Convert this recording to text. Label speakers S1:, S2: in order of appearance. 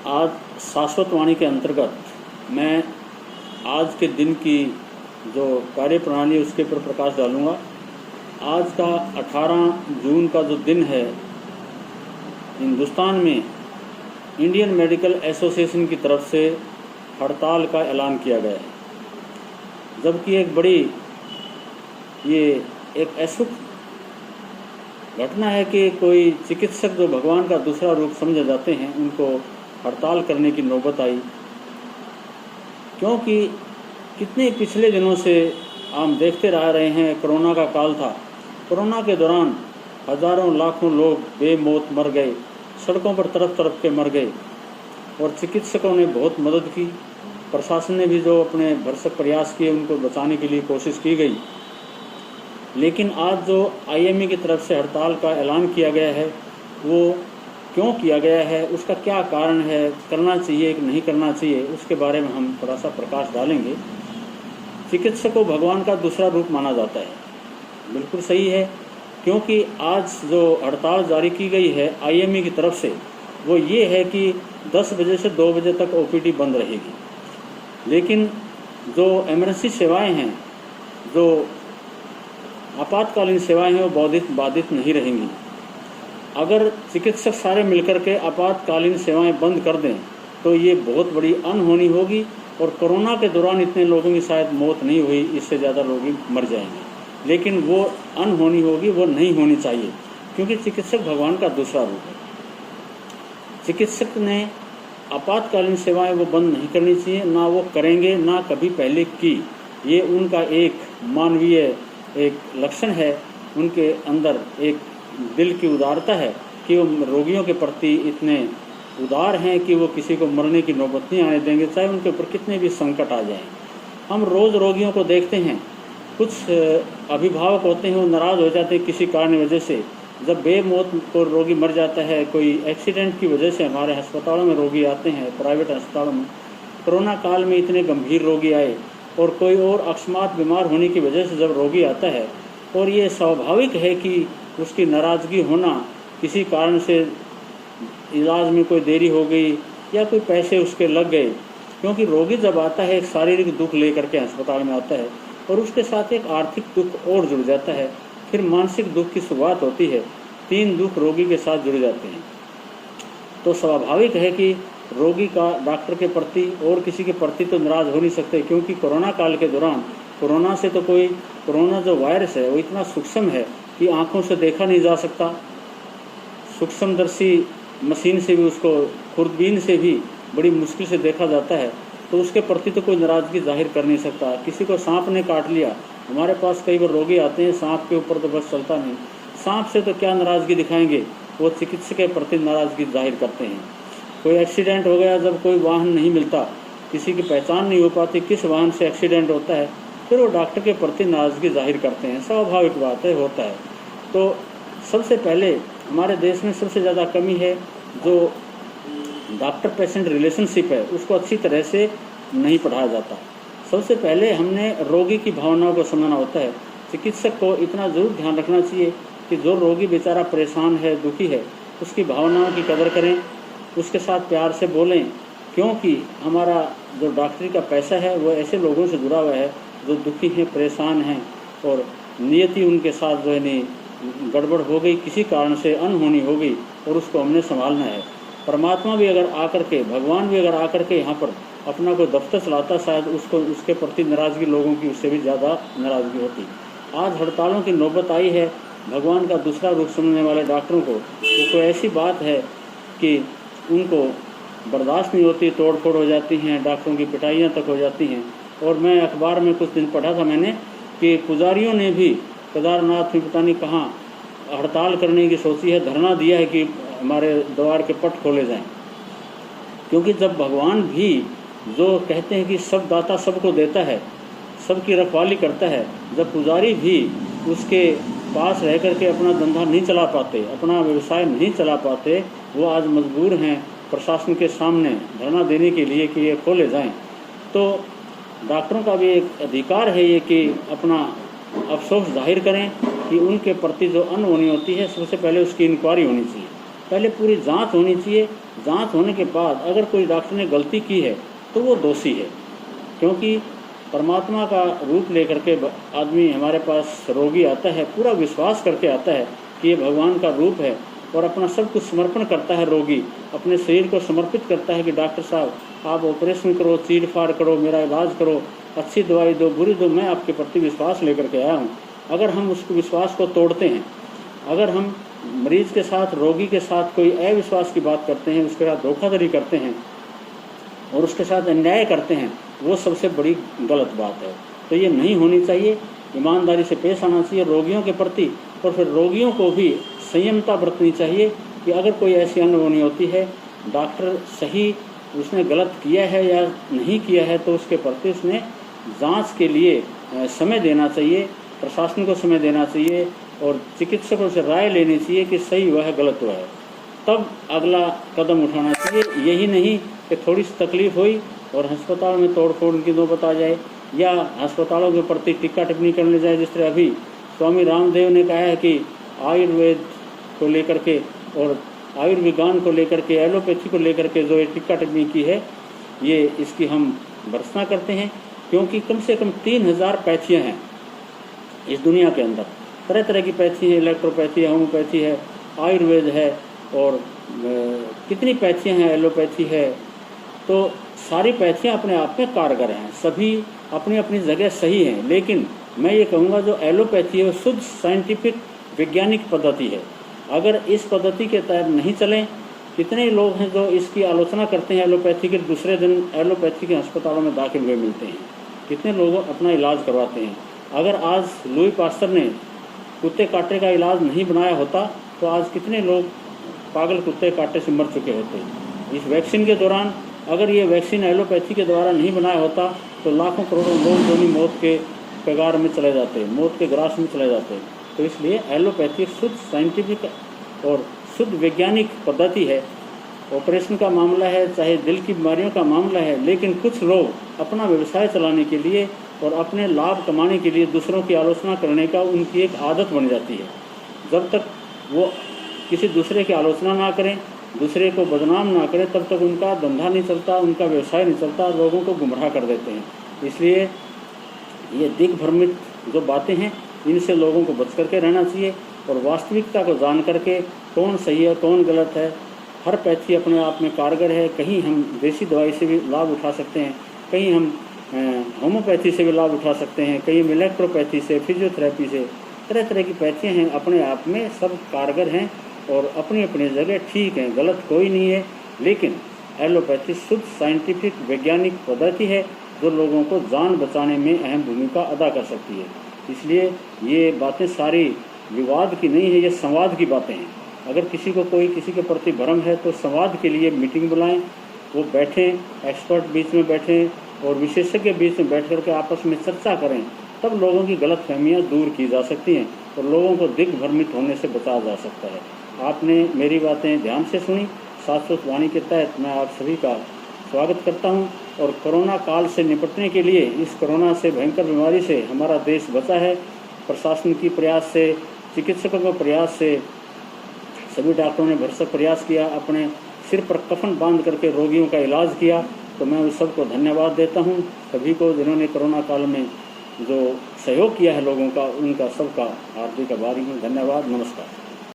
S1: आज शाश्वत वाणी के अंतर्गत मैं आज के दिन की जो कार्यप्रणाली है उसके ऊपर प्रकाश डालूंगा। आज का 18 जून का जो दिन है, हिंदुस्तान में इंडियन मेडिकल एसोसिएशन की तरफ से हड़ताल का ऐलान किया गया है। जबकि एक अशुभ घटना है कि कोई चिकित्सक जो भगवान का दूसरा रूप समझे जाते हैं, उनको हड़ताल करने की नौबत आई। क्योंकि कितने पिछले दिनों से हम देखते रह रहे हैं, कोरोना का काल था। कोरोना के दौरान हजारों लाखों लोग बेमौत मर गए, सड़कों पर तरफ तरफ के मर गए और चिकित्सकों ने बहुत मदद की। प्रशासन ने भी जो अपने भरसक प्रयास किए उनको बचाने के लिए कोशिश की गई। लेकिन आज जो आईएमए की तरफ से हड़ताल का ऐलान किया गया है, वो क्यों किया गया है, उसका क्या कारण है, करना चाहिए कि नहीं करना चाहिए, उसके बारे में हम थोड़ा सा प्रकाश डालेंगे। चिकित्सक को भगवान का दूसरा रूप माना जाता है, बिल्कुल सही है। क्योंकि आज जो हड़ताल जारी की गई है आईएमए की तरफ से, वो ये है कि 10 बजे से 2 बजे तक ओपीडी बंद रहेगी। लेकिन जो इमरजेंसी सेवाएं हैं, जो आपातकालीन सेवाएं हैं, वो बाधित नहीं रहेंगी। अगर चिकित्सक सारे मिलकर के आपातकालीन सेवाएं बंद कर दें तो ये बहुत बड़ी अनहोनी होगी और कोरोना के दौरान इतने लोगों की शायद मौत नहीं हुई, इससे ज़्यादा लोग मर जाएंगे। लेकिन वो अनहोनी होगी, वो नहीं होनी चाहिए, क्योंकि चिकित्सक भगवान का दूसरा रूप है। चिकित्सक ने आपातकालीन सेवाएं वो बंद नहीं करनी चाहिए, ना वो करेंगे, ना कभी पहले की। ये उनका एक मानवीय एक लक्षण है, उनके अंदर एक दिल की उदारता है कि वो रोगियों के प्रति इतने उदार हैं कि वो किसी को मरने की नौबत नहीं आने देंगे, चाहे उनके ऊपर कितने भी संकट आ जाएं। हम रोज़ रोगियों को देखते हैं, कुछ अभिभावक होते हैं वो नाराज़ हो जाते हैं किसी कारण वजह से। जब बेमौत को रोगी मर जाता है, कोई एक्सीडेंट की वजह से हमारे अस्पतालों में रोगी आते हैं, प्राइवेट अस्पतालों में। कोरोना काल में इतने गंभीर रोगी आए और कोई और अकस्मात बीमार होने की वजह से जब रोगी आता है, और ये स्वाभाविक है कि उसकी नाराज़गी होना, किसी कारण से इलाज में कोई देरी हो गई या कोई पैसे उसके लग गए। क्योंकि रोगी जब आता है एक शारीरिक दुख लेकर के अस्पताल में आता है और उसके साथ एक आर्थिक दुख और जुड़ जाता है, फिर मानसिक दुख की शुरुआत होती है। 3 दुख रोगी के साथ जुड़ जाते हैं। तो स्वाभाविक है कि रोगी का डॉक्टर के प्रति और किसी के प्रति तो नाराज़ हो नहीं सकते, क्योंकि कोरोना काल के दौरान कोरोना जो वायरस है वो इतना सूक्ष्म है कि आंखों से देखा नहीं जा सकता। सूक्ष्मदर्शी मशीन से भी, उसको खुर्दबीन से भी बड़ी मुश्किल से देखा जाता है, तो उसके प्रति तो कोई नाराज़गी जाहिर कर नहीं सकता। किसी को सांप ने काट लिया, हमारे पास कई बार रोगी आते हैं, सांप के ऊपर तो बस चलता नहीं, सांप से तो क्या नाराज़गी दिखाएंगे, वो चिकित्सक के प्रति नाराज़गी जाहिर करते हैं। कोई एक्सीडेंट हो गया, जब कोई वाहन नहीं मिलता, किसी की पहचान नहीं हो पाती किस वाहन से एक्सीडेंट होता है, फिर वो डॉक्टर के प्रति नाराज़गी जाहिर करते हैं। स्वाभाविक बात है, होता है। तो सबसे पहले हमारे देश में सबसे ज़्यादा कमी है जो डॉक्टर पेशेंट रिलेशनशिप है, उसको अच्छी तरह से नहीं पढ़ाया जाता। सबसे पहले हमने रोगी की भावनाओं को समझना होता है। चिकित्सक को इतना ज़रूर ध्यान रखना चाहिए कि जो रोगी बेचारा परेशान है, दुखी है, उसकी भावनाओं की कदर करें, उसके साथ प्यार से बोलें। क्योंकि हमारा जो डॉक्टरी का पैसा है वो ऐसे लोगों से जुड़ा हुआ है जो दुखी हैं, परेशान हैं और नियति उनके साथ जो है नहीं गड़बड़ हो गई, किसी कारण से अनहोनी हो गई, और उसको हमने संभालना है। परमात्मा भी अगर आकर के, भगवान भी अगर आकर के यहाँ पर अपना कोई दफ्तर चलाता, शायद उसके प्रति नाराज़गी लोगों की उससे भी ज़्यादा नाराज़गी होती। आज हड़तालों की नौबत आई है भगवान का दूसरा रूप समझने वाले डॉक्टरों को। तो कोई ऐसी बात है कि उनको बर्दाश्त नहीं होती, तोड़ फोड़ हो जाती हैं, डॉक्टरों की पिटाइयाँ तक हो जाती हैं। और मैं अखबार में कुछ दिन पढ़ा था मैंने कि पुजारियों ने भी केदारनाथ में पता नहीं कहाँ हड़ताल करने की सोची है, धरना दिया है कि हमारे द्वार के पट खोले जाएं। क्योंकि जब भगवान भी जो कहते हैं कि सब दाता सबको देता है, सबकी रखवाली करता है, जब पुजारी भी उसके पास रह करके अपना धंधा नहीं चला पाते, अपना व्यवसाय नहीं चला पाते, वो आज मजबूर हैं प्रशासन के सामने धरना देने के लिए कि ये खोले जाएं। तो डॉक्टरों का भी एक अधिकार है ये कि अपना अफसोस जाहिर करें कि उनके प्रति जो अनहोनी होती है, सबसे पहले उसकी इंक्वायरी होनी चाहिए। पहले पूरी जांच होनी चाहिए। जांच होने के बाद अगर कोई डॉक्टर ने गलती की है तो वो दोषी है, क्योंकि परमात्मा का रूप लेकर के आदमी हमारे पास रोगी आता है, पूरा विश्वास करके आता है कि ये भगवान का रूप है, और अपना सब कुछ समर्पण करता है। रोगी अपने शरीर को समर्पित करता है कि डॉक्टर साहब आप ऑपरेशन करो, चीर फाड़ करो, मेरा इलाज करो, अच्छी दवाई दो, बुरी दो, मैं आपके प्रति विश्वास लेकर के आया हूँ। अगर हम उस विश्वास को तोड़ते हैं, अगर हम मरीज के साथ, रोगी के साथ कोई अविश्वास की बात करते हैं, उसके साथ धोखाधड़ी करते हैं और उसके साथ अन्याय करते हैं, वो सबसे बड़ी गलत बात है। तो ये नहीं होनी चाहिए। ईमानदारी से पेश आना चाहिए रोगियों के प्रति, और फिर रोगियों को भी संयमता बरतनी चाहिए कि अगर कोई ऐसी अनहोनी होती है, डॉक्टर सही उसने गलत किया है या नहीं किया है, तो उसके प्रति उसने जांच के लिए समय देना चाहिए, प्रशासन को समय देना चाहिए और चिकित्सकों से राय लेनी चाहिए कि सही हुआ है गलत हुआ है, तब अगला कदम उठाना चाहिए। यही नहीं कि थोड़ी सी तकलीफ हुई और अस्पताल में तोड़ फोड़ की नौबत आ जाए, या अस्पतालों के प्रति टीका टिप्पणी करने जाए। जिस तरह अभी स्वामी रामदेव ने कहा है कि आयुर्वेद को लेकर के और आयुर्विज्ञान को लेकर के, एलोपैथी को लेकर के जो ये टीका टिप्पणी की है, ये इसकी हम भर्त्सना करते हैं, क्योंकि कम से कम 3000 पैथियाँ हैं इस दुनिया के अंदर। तरह तरह की पैथी है, इलेक्ट्रोपैथी है, होम्योपैथी है, आयुर्वेद है, और कितनी पैथियाँ हैं, एलोपैथी है। तो सारी पैथियाँ अपने आप में कारगर हैं, सभी अपनी अपनी जगह सही हैं। लेकिन मैं ये कहूँगा जो एलोपैथी है वो शुद्ध साइंटिफिक वैज्ञानिक पद्धति है। अगर इस पद्धति के तहत नहीं चलें, कितने लोग हैं जो इसकी आलोचना करते हैं एलोपैथी के, दूसरे दिन एलोपैथी के अस्पतालों में दाखिल हुए मिलते हैं। कितने लोग अपना इलाज करवाते हैं। अगर आज लुई पास्टर ने कुत्ते काटे का इलाज नहीं बनाया होता तो आज कितने लोग पागल कुत्ते काटे से मर चुके होते। इस वैक्सीन के दौरान अगर ये वैक्सीन एलोपैथी के द्वारा नहीं बनाया होता तो लाखों करोड़ों लोग दोनों मौत के कगार में चले जाते, मौत के ग्रास में चले जाते। तो इसलिए एलोपैथी शुद्ध साइंटिफिक और शुद्ध वैज्ञानिक पद्धति है। ऑपरेशन का मामला है, चाहे दिल की बीमारियों का मामला है, लेकिन कुछ लोग अपना व्यवसाय चलाने के लिए और अपने लाभ कमाने के लिए दूसरों की आलोचना करने का उनकी एक आदत बन जाती है। जब तक वो किसी दूसरे की आलोचना ना करें, दूसरे को बदनाम ना करें, तब तक उनका धंधा नहीं चलता, उनका व्यवसाय नहीं चलता, लोगों को गुमराह कर देते हैं। इसलिए ये दिग्भ्रमित जो बातें हैं, इनसे लोगों को बच करके रहना चाहिए और वास्तविकता को जान करके कौन सही है कौन गलत है। हर पैथी अपने आप में कारगर है। कहीं हम देसी दवाई से भी लाभ उठा सकते हैं, कहीं हम होम्योपैथी से भी लाभ उठा सकते हैं, कहीं हम इलेक्ट्रोपैथी से, फिजियोथेरेपी से, तरह तरह की पैथियाँ हैं, अपने आप में सब कारगर हैं और अपनी अपनी जगह ठीक हैं, गलत कोई नहीं है। लेकिन एलोपैथी शुद्ध साइंटिफिक वैज्ञानिक पद्धति है जो लोगों को जान बचाने में अहम भूमिका अदा कर सकती है। इसलिए ये बातें सारी विवाद की नहीं है, ये संवाद की बातें हैं। अगर किसी को कोई किसी के प्रति भ्रम है तो संवाद के लिए मीटिंग बुलाएं, वो बैठें, एक्सपर्ट बीच में बैठें और विशेषज्ञ बीच में बैठ करके आपस में चर्चा करें, तब लोगों की गलतफहमियां दूर की जा सकती हैं और लोगों को दिग्भ्रमित होने से बचाया जा सकता है। आपने मेरी बातें ध्यान से सुनी। शाश्वत वाणी के तहत मैं आप सभी का स्वागत करता हूं और कोरोना काल से निपटने के लिए, इस कोरोना से भयंकर बीमारी से हमारा देश बचा है, प्रशासन की प्रयास से, चिकित्सकों के प्रयास से, सभी डॉक्टरों ने भरसक प्रयास किया, अपने सिर पर कफन बांध करके रोगियों का इलाज किया। तो मैं उस सबको धन्यवाद देता हूं, सभी को जिन्होंने कोरोना काल में जो सहयोग किया है लोगों का, उनका सबका हार्दिक आभारी हूँ। धन्यवाद, नमस्कार।